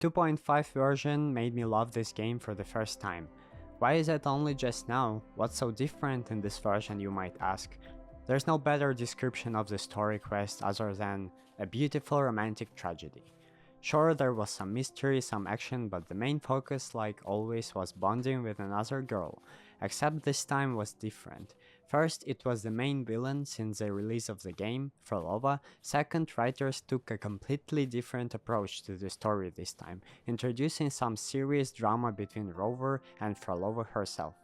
2.5 version made me love this game for the first time. Why is it only just now? What's so different in this version, you might ask? There's no better description of the story quest other than a beautiful romantic tragedy. Sure, there was some mystery, some action, but the main focus, like always, was bonding with another girl, except this time was different. First, it was the main villain since the release of the game, Phrolova. Second, writers took a completely different approach to the story this time, introducing some serious drama between Rover and Phrolova herself.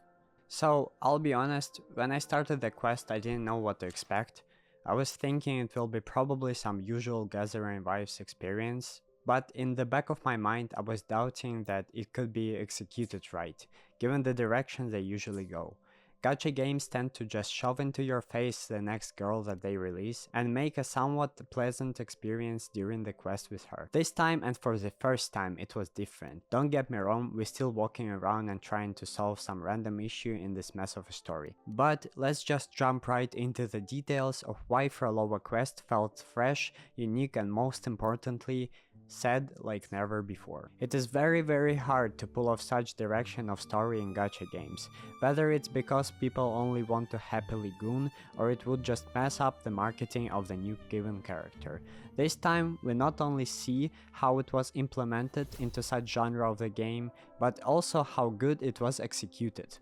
So, I'll be honest, when I started the quest I didn't know what to expect. I was thinking it will be probably some usual Wuthering Waves experience, but in the back of my mind I was doubting that it could be executed right, given the direction they usually go. Gacha games tend to just shove into your face the next girl that they release and make a somewhat pleasant experience during the quest with her. This time, and for the first time, it was different. Don't get me wrong, we're still walking around and trying to solve some random issue in this mess of a story. But let's just jump right into the details of why Phrolova quest felt fresh, unique, and most importantly, said like never before. It is very hard to pull off such direction of story in gacha games, whether it's because people only want to happily goon or it would just mess up the marketing of the new given character. This time we not only see how it was implemented into such genre of the game, but also how good it was executed.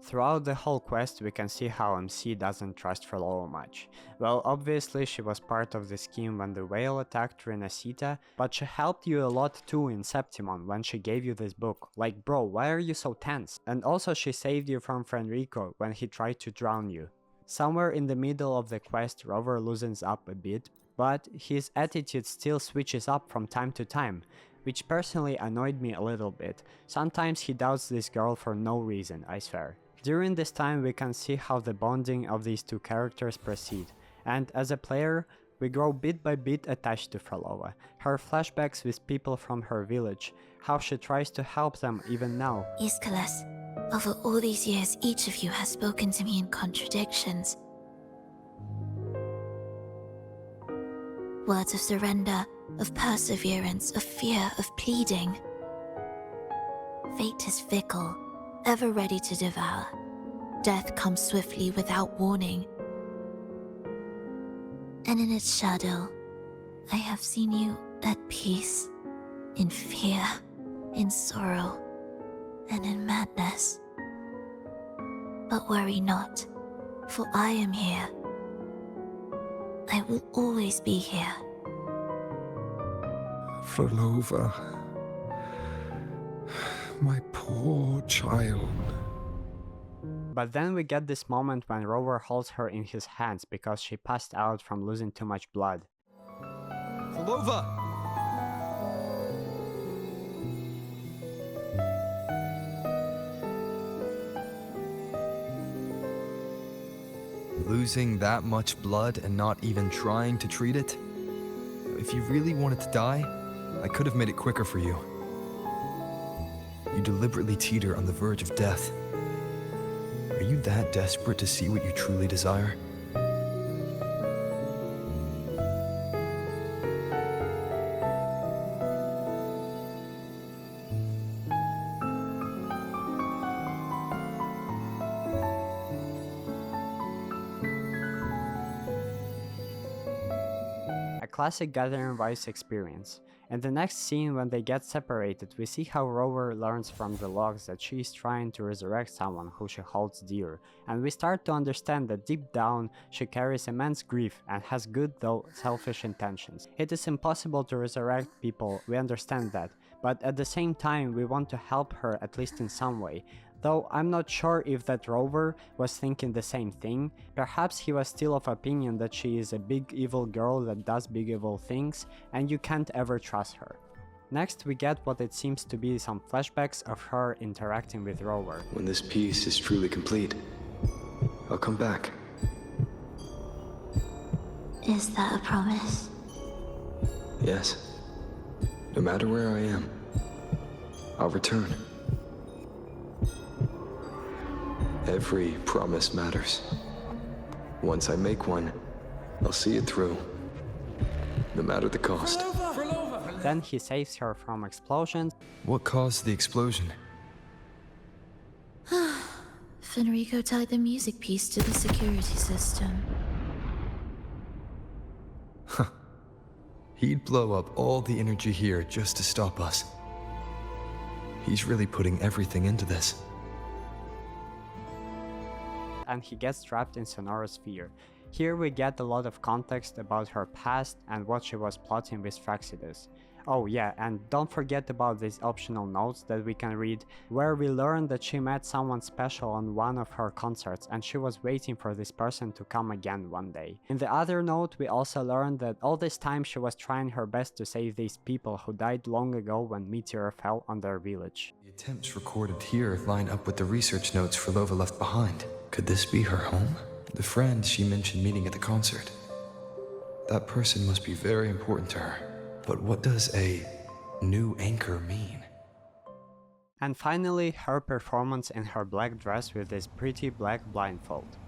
Throughout the whole quest we can see how MC doesn't trust Phrolova much. Well, obviously she was part of the scheme when the whale attacked Renacita, but she helped you a lot too in Septimon when she gave you this book. Like bro, why are you so tense? And also she saved you from Fenrico when he tried to drown you. Somewhere in the middle of the quest Rover loosens up a bit, but his attitude still switches up from time to time, which personally annoyed me a little bit. Sometimes he doubts this girl for no reason, I swear. During this time we can see how the bonding of these two characters proceed, and as a player, we grow bit by bit attached to Phrolova, her flashbacks with people from her village, how she tries to help them even now. Iskalas, over all these years each of you has spoken to me in contradictions. Words of surrender, of perseverance, of fear, of pleading. Fate is fickle, ever ready to devour. Death comes swiftly without warning. And in its shadow, I have seen you at peace, in fear, in sorrow, and in madness. But worry not, for I am here. I will always be here. Phrolova, my poor child. But then we get this moment when Rover holds her in his hands because she passed out from losing too much blood. Phrolova! Losing that much blood and not even trying to treat it? If you really wanted to die, I could have made it quicker for you. You deliberately teeter on the verge of death. Are you that desperate to see what you truly desire? A classic Wuthering Waves experience. In the next scene when they get separated, we see how Rover learns from the logs that she is trying to resurrect someone who she holds dear, and we start to understand that deep down she carries immense grief and has good though selfish intentions. It is impossible to resurrect people, we understand that, but at the same time we want to help her at least in some way. Though I'm not sure if that Rover was thinking the same thing. Perhaps he was still of opinion that she is a big evil girl that does big evil things and you can't ever trust her. Next we get what it seems to be some flashbacks of her interacting with Rover. When this piece is truly complete, I'll come back. Is that a promise? Yes. No matter where I am, I'll return. Every promise matters. Once I make one, I'll see it through, no matter the cost. Phrolova! Then he saves her from explosions. What caused the explosion? Federico tied the music piece to the security system. He'd blow up all the energy here just to stop us. He's really putting everything into this. And he gets trapped in Sonora's sphere. Here we get a lot of context about her past and what she was plotting with Phrolova. Oh yeah, and don't forget about these optional notes that we can read, where we learn that she met someone special on one of her concerts and she was waiting for this person to come again one day. In the other note, we also learn that all this time she was trying her best to save these people who died long ago when meteor fell on their village. The attempts recorded here line up with the research notes Phrolova left behind. Could this be her home? The friend she mentioned meeting at the concert. That person must be very important to her. But what does a new anchor mean? And finally, her performance in her black dress with this pretty black blindfold.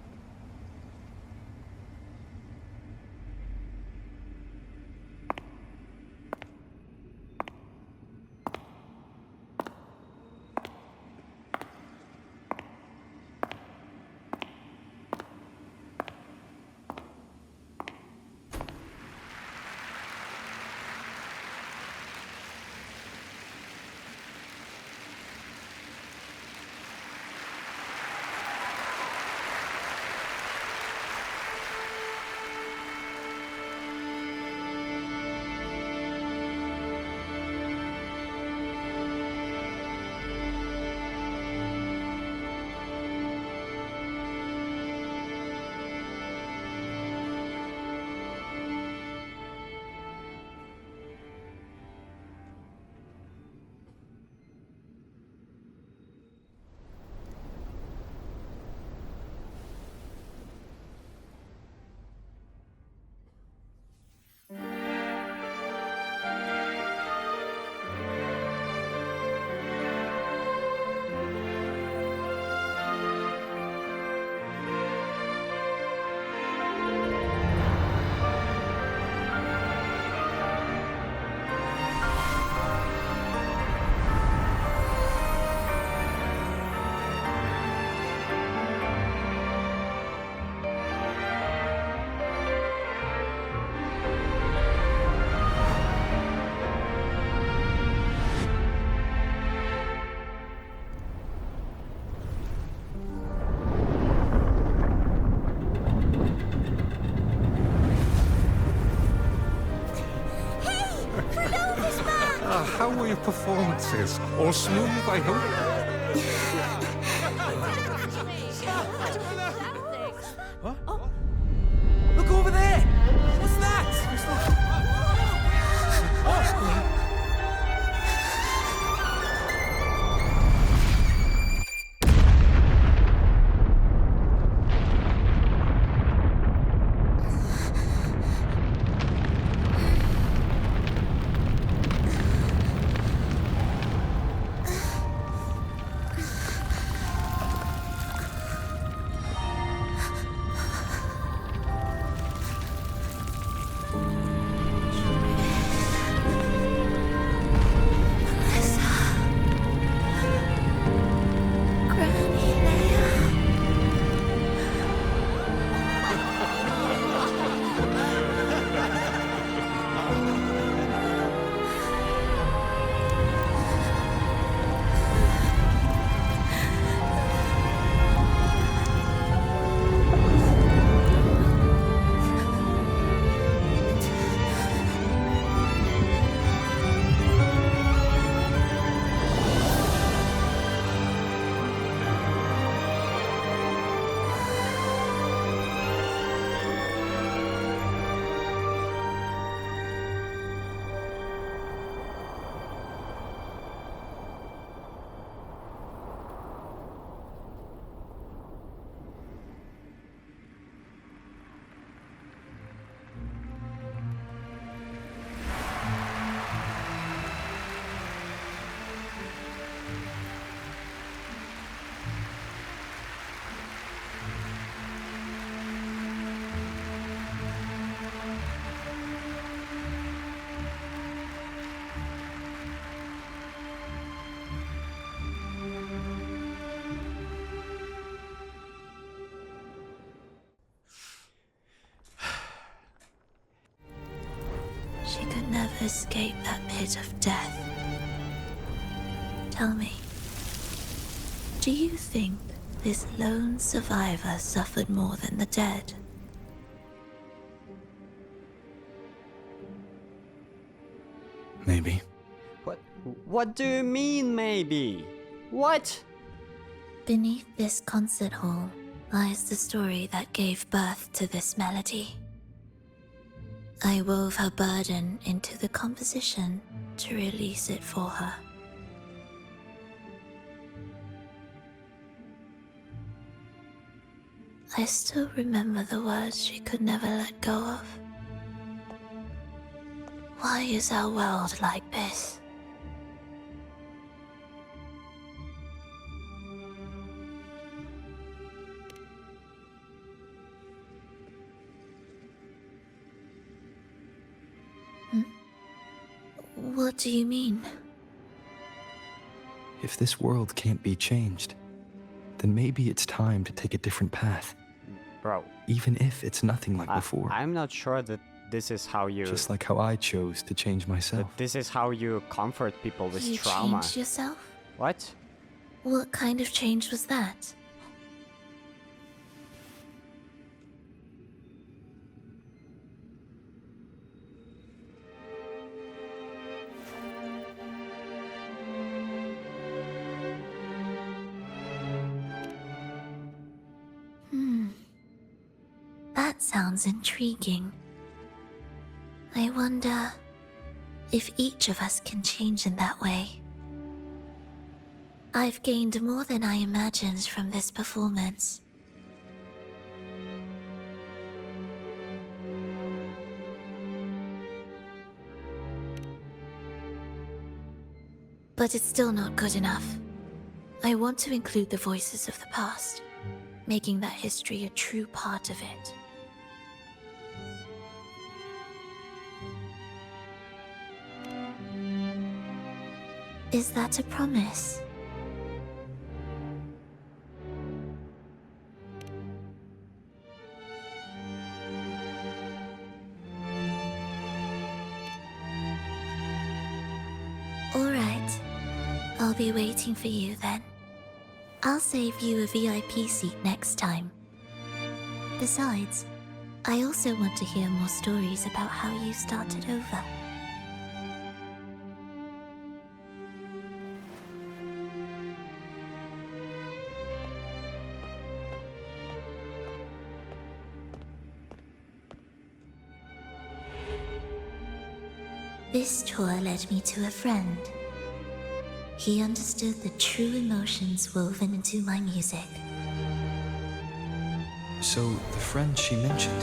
How were your performances? All smooth, I hope? Look over there! What's that? never escape that pit of death. Tell me, do you think this lone survivor suffered more than the dead? Maybe. What do you mean, maybe? What? Beneath this concert hall lies the story that gave birth to this melody. I wove her burden into the composition to release it for her. I still remember the words she could never let go of. Why is our world like this? What do you mean? If this world can't be changed, then maybe it's time to take a different path. Bro, Even if it's nothing like before. I'm not sure that this is how you... Just like how I chose to change myself. that this is how you comfort people with You trauma. changed yourself? What? What kind of change was that? That sounds intriguing. I wonder if each of us can change in that way. I've gained more than I imagined from this performance. But it's still not good enough. I want to include the voices of the past, making that history a true part of it. Is that a promise? All right. I'll be waiting for you then. I'll save you a VIP seat next time. Besides, I also want to hear more stories about how you started over. This tour led me to a friend. He understood the true emotions woven into my music. So, the friend she mentioned...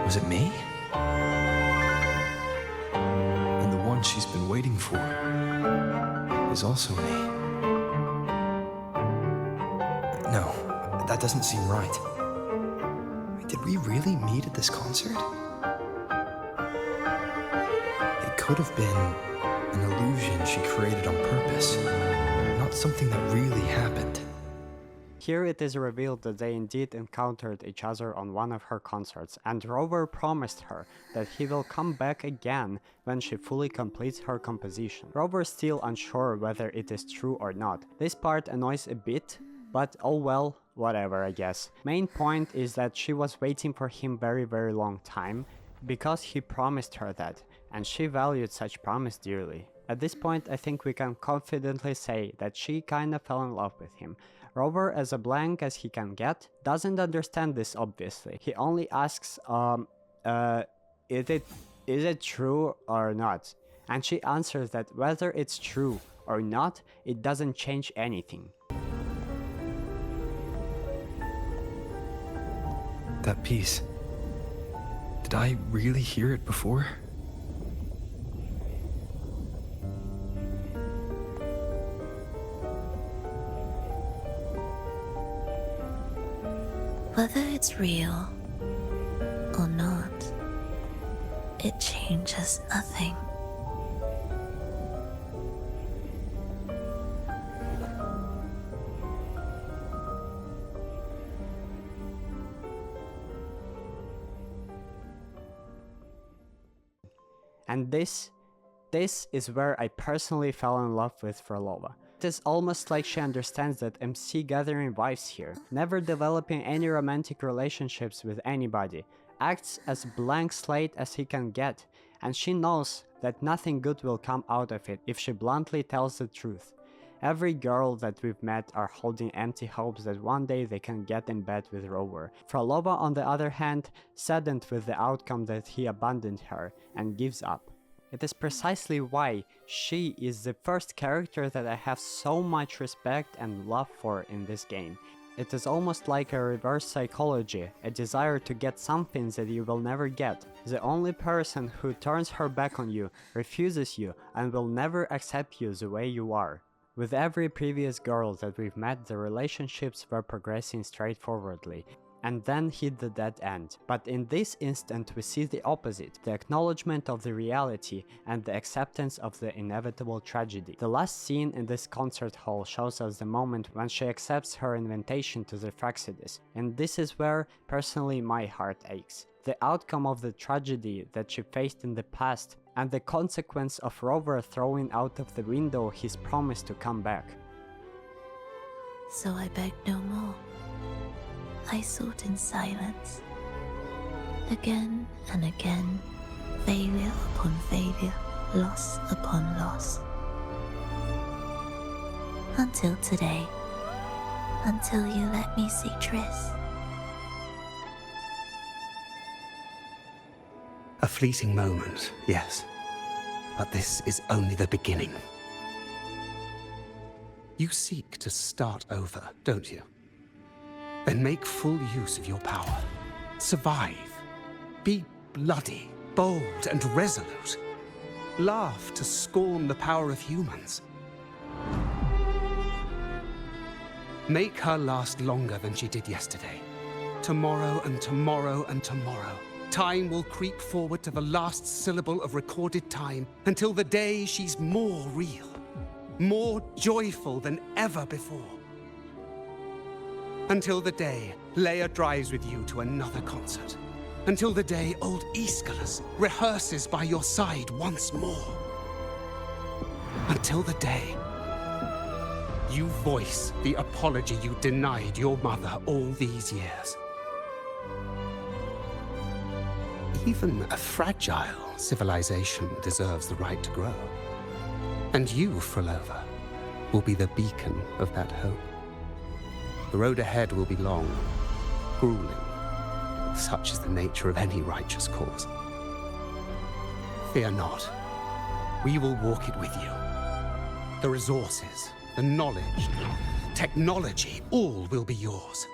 was it me? And the one she's been waiting for is also me. No, that doesn't seem right. Did we really meet at this concert? It could have been an illusion she created on purpose, not something that really happened. Here it is revealed that they indeed encountered each other on one of her concerts, and Rover promised her that he will come back again when she fully completes her composition. Rover's still unsure whether it is true or not. This part annoys a bit, but oh well, whatever I guess. Main point is that she was waiting for him very long time, because he promised her that, and she valued such promise dearly. At this point I think we can confidently say that she kinda fell in love with him. Rover, as a blank as he can get, doesn't understand this obviously. He only asks, is it true or not? And she answers that whether it's true or not, it doesn't change anything. That piece. Did I really hear it before? Whether it's real or not, it changes nothing. And this is where I personally fell in love with Phrolova. It is almost like she understands that MC gathering vibes here, never developing any romantic relationships with anybody, acts as blank slate as he can get, and she knows that nothing good will come out of it if she bluntly tells the truth. Every girl that we've met are holding empty hopes that one day they can get in bed with Rover. Phrolova, on the other hand, saddened with the outcome that he abandoned her and gives up. It is precisely why she is the first character that I have so much respect and love for in this game. It is almost like a reverse psychology, a desire to get something that you will never get. The only person who turns her back on you, refuses you, and will never accept you the way you are. With every previous girl that we've met, the relationships were progressing straightforwardly, and then hit the dead end. But in this instant we see the opposite, the acknowledgement of the reality and the acceptance of the inevitable tragedy. The last scene in this concert hall shows us the moment when she accepts her invitation to the Frexidus, and this is where, personally, my heart aches. The outcome of the tragedy that she faced in the past, and the consequence of Rover throwing out of the window his promise to come back. So I begged no more. I sought in silence. Again and again, failure upon failure, loss upon loss. Until today. Until you let me see Triss. A fleeting moment, yes. But this is only the beginning. You seek to start over, don't you? Then make full use of your power. Survive. Be bloody, bold, and resolute. Laugh to scorn the power of humans. Make her last longer than she did yesterday. Tomorrow and tomorrow and tomorrow. Time will creep forward to the last syllable of recorded time until the day she's more real, more joyful than ever before. Until the day Leia drives with you to another concert. Until the day old Aeschylus rehearses by your side once more. Until the day you voice the apology you denied your mother all these years. Even a fragile civilization deserves the right to grow. And you, Phrolova, will be the beacon of that hope. The road ahead will be long, grueling. Such is the nature of any righteous cause. Fear not. We will walk it with you. The resources, the knowledge, technology, all will be yours.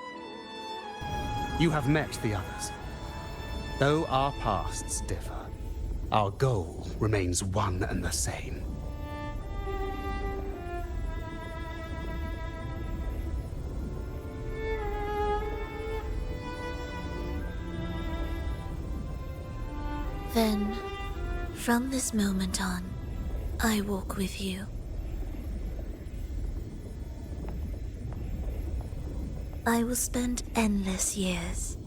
You have met the others. Though our pasts differ, our goal remains one and the same. Then, from this moment on, I walk with you. I will spend endless years.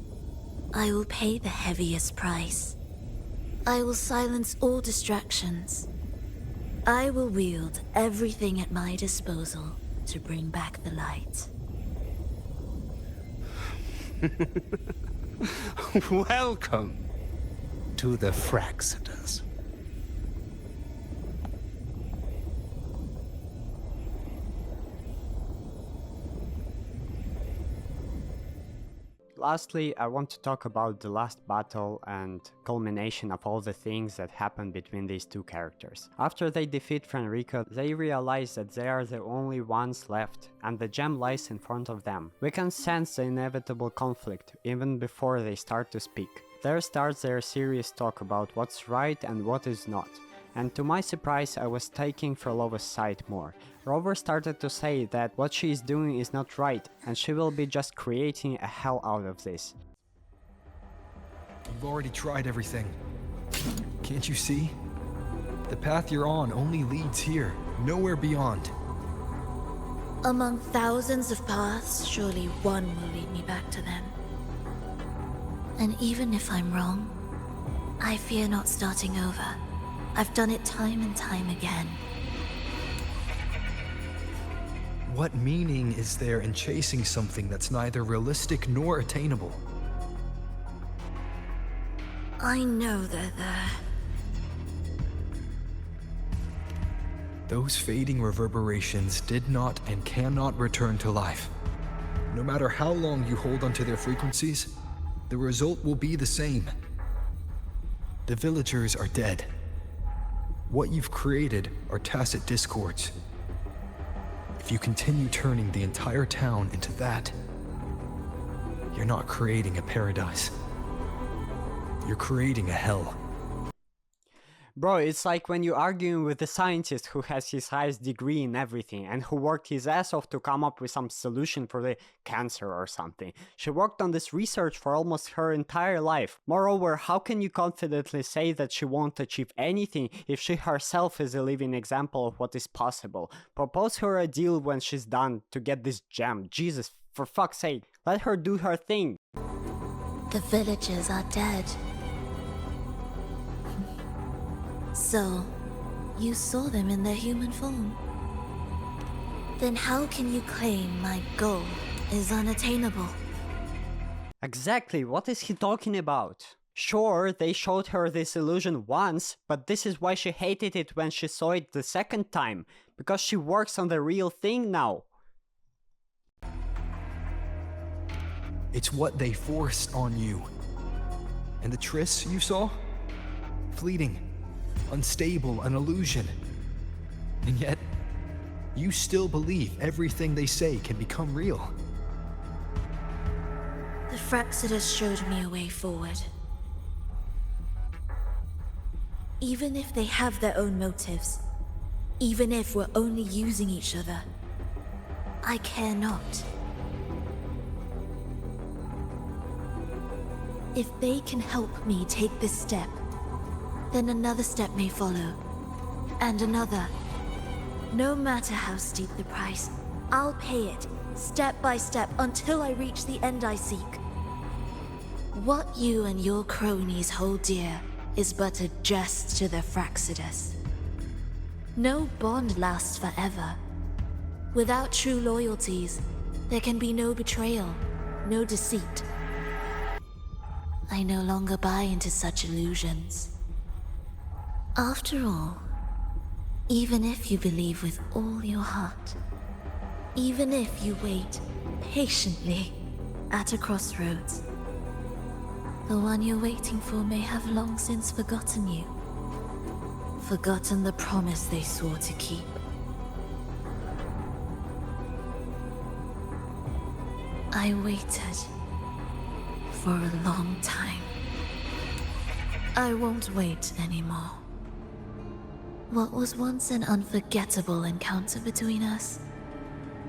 I will pay the heaviest price. I will silence all distractions. I will wield everything at my disposal to bring back the light. Welcome to the Frexidus. Lastly, I want to talk about the last battle and culmination of all the things that happened between these two characters. After they defeat Fenrico, they realize that they are the only ones left, and the gem lies in front of them. We can sense the inevitable conflict even before they start to speak. There starts their serious talk about what's right and what is not. And to my surprise, I was taking Phrolova's side more. Rover started to say that what she is doing is not right, and she will be just creating a hell out of this. You've already tried everything. Can't you see? The path you're on only leads here, nowhere beyond. Among thousands of paths, surely one will lead me back to them. And even if I'm wrong, I fear not starting over. I've done it time and time again. What meaning is there in chasing something that's neither realistic nor attainable? I know they're there. Those fading reverberations did not and cannot return to life. No matter how long you hold onto their frequencies, the result will be the same. The villagers are dead. What you've created are tacit discords. If you continue turning the entire town into that, you're not creating a paradise. You're creating a hell. Bro, it's like when you're arguing with a scientist who has his highest degree in everything and who worked his ass off to come up with some solution for the cancer or something. She worked on this research for almost her entire life. Moreover, how can you confidently say that she won't achieve anything if she herself is a living example of what is possible? Propose her a deal when she's done to get this gem. Jesus, for fuck's sake, let her do her thing. The villagers are dead. So, you saw them in their human form. Then how can you claim my goal is unattainable? Exactly, what is he talking about? Sure, they showed her this illusion once, but this is why she hated it when she saw it the second time. Because she works on the real thing now. It's what they forced on you. And the trysts you saw? Fleeting, unstable, an illusion. And yet, you still believe everything they say can become real. The Fractsidus showed me a way forward. Even if they have their own motives, even if we're only using each other, I care not. If they can help me take this step, then another step may follow, and another. No matter how steep the price, I'll pay it, step by step, until I reach the end I seek. What you and your cronies hold dear is but a jest to the Fractsidus. No bond lasts forever. Without true loyalties, there can be no betrayal, no deceit. I no longer buy into such illusions. After all, even if you believe with all your heart, even if you wait patiently at a crossroads, the one you're waiting for may have long since forgotten you, forgotten the promise they swore to keep. I waited for a long time. I won't wait anymore. What was once an unforgettable encounter between us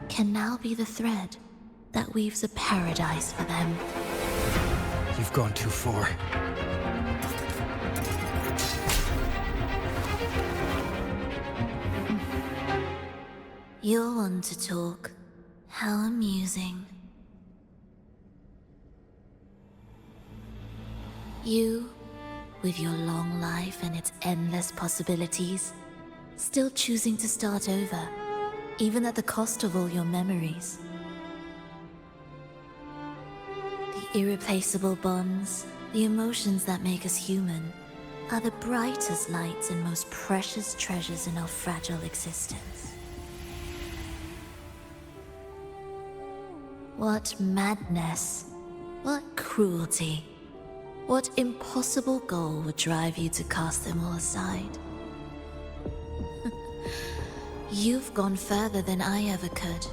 can now be the thread that weaves a paradise for them. You've gone too far. You're one to talk. How amusing. You, with your long life and its endless possibilities, still choosing to start over, even at the cost of all your memories. The irreplaceable bonds, the emotions that make us human, are the brightest lights and most precious treasures in our fragile existence. What madness, what cruelty. What impossible goal would drive you to cast them all aside? You've gone further than I ever could.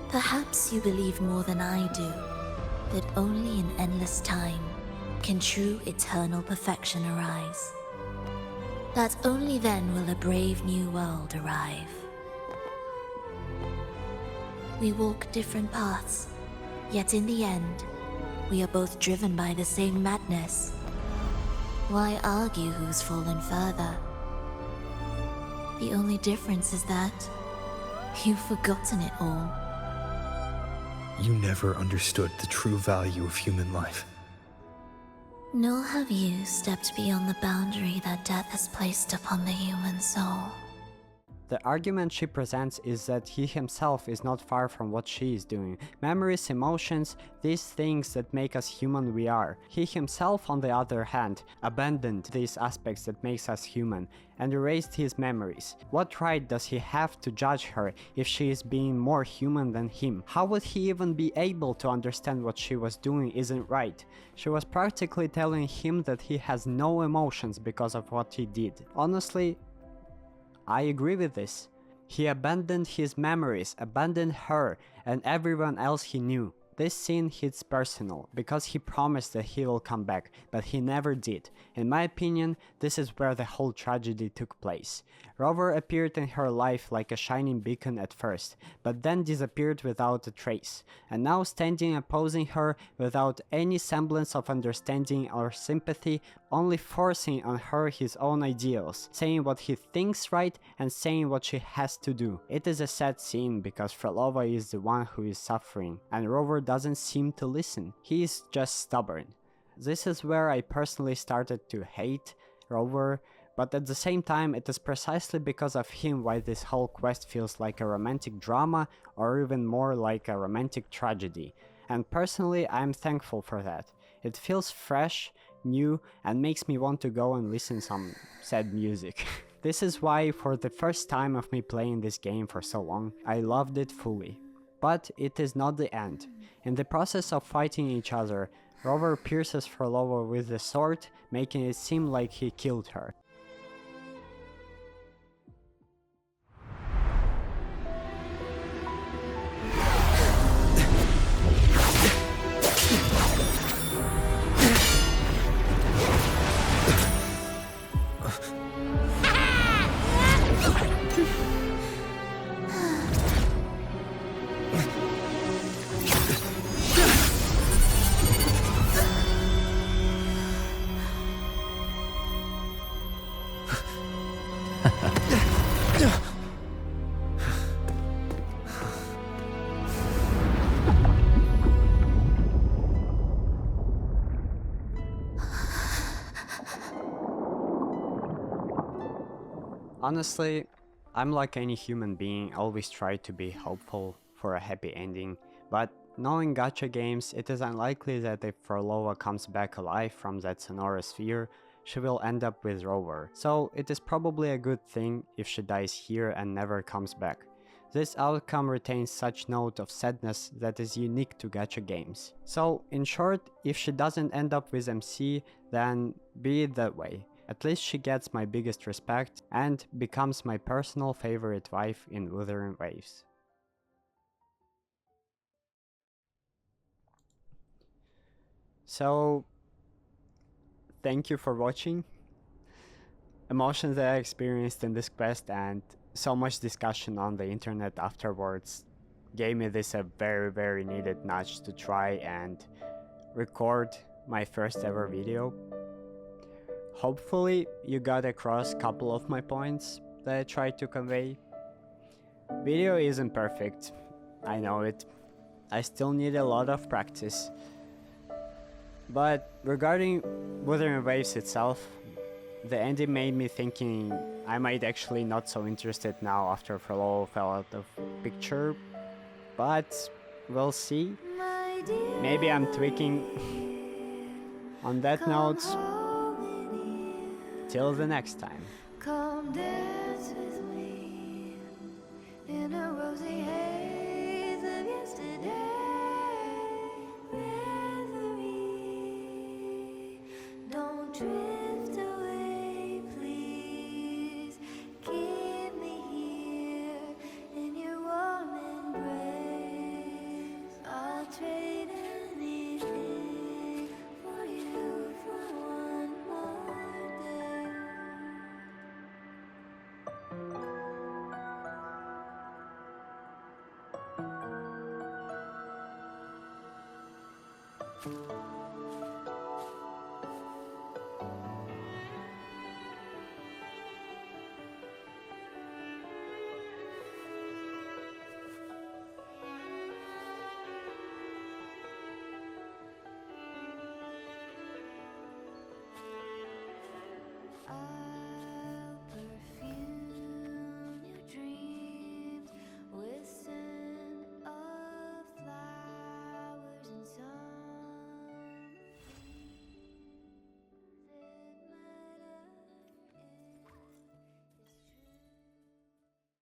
Perhaps you believe more than I do, that only in endless time can true eternal perfection arise. That only then will a brave new world arrive. We walk different paths, yet in the end, we are both driven by the same madness. Why argue who's fallen further? The only difference is that you've forgotten it all. You never understood the true value of human life. Nor have you stepped beyond the boundary that death has placed upon the human soul. The argument she presents is that he himself is not far from what she is doing. Memories, emotions, these things that make us human we are. He himself, on the other hand, abandoned these aspects that makes us human and erased his memories. What right does he have to judge her if she is being more human than him? How would he even be able to understand what she was doing isn't right? She was practically telling him that he has no emotions because of what he did. Honestly, I agree with this. He abandoned his memories, abandoned her, and everyone else he knew. This scene hits personal, because he promised that he will come back, but he never did. In my opinion, this is where the whole tragedy took place. Rover appeared in her life like a shining beacon at first, but then disappeared without a trace, and now standing opposing her without any semblance of understanding or sympathy, only forcing on her his own ideals, saying what he thinks right and saying what she has to do. It is a sad scene because Phrolova is the one who is suffering, and Rover doesn't seem to listen. He is just stubborn. This is where I personally started to hate Rover, but at the same time it is precisely because of him why this whole quest feels like a romantic drama or even more like a romantic tragedy. And personally I'm thankful for that. It feels fresh, new, and makes me want to go and listen some sad music. This is why for the first time of me playing this game for so long, I loved it fully. But it is not the end. In the process of fighting each other, Rover pierces Phrolova with the sword, making it seem like he killed her. Honestly, I'm like any human being, always try to be hopeful for a happy ending, but knowing gacha games, it is unlikely that if Phrolova comes back alive from that Sonora sphere, she will end up with Rover, so it is probably a good thing if she dies here and never comes back. This outcome retains such note of sadness that is unique to gacha games. So, in short, if she doesn't end up with MC, then be it that way. At least she gets my biggest respect and becomes my personal favorite wife in Wuthering Waves. So, thank you for watching. Emotions that I experienced in this quest and so much discussion on the internet afterwards gave me this a very needed nudge to try and record my first ever video. Hopefully you got across a couple of my points that I tried to convey. Video isn't perfect, I know it. I still need a lot of practice. But regarding Wuthering Waves itself, the ending made me thinking I might actually not so interested now after Phrolova fell out of picture. But we'll see. Maybe I'm tweaking. On that note, till the next time. Come dance with me in a rosy haze of yesterday. Reverie, don't drift away, please. Keep me here in your warm embrace. I'll trade anything for you for one more day.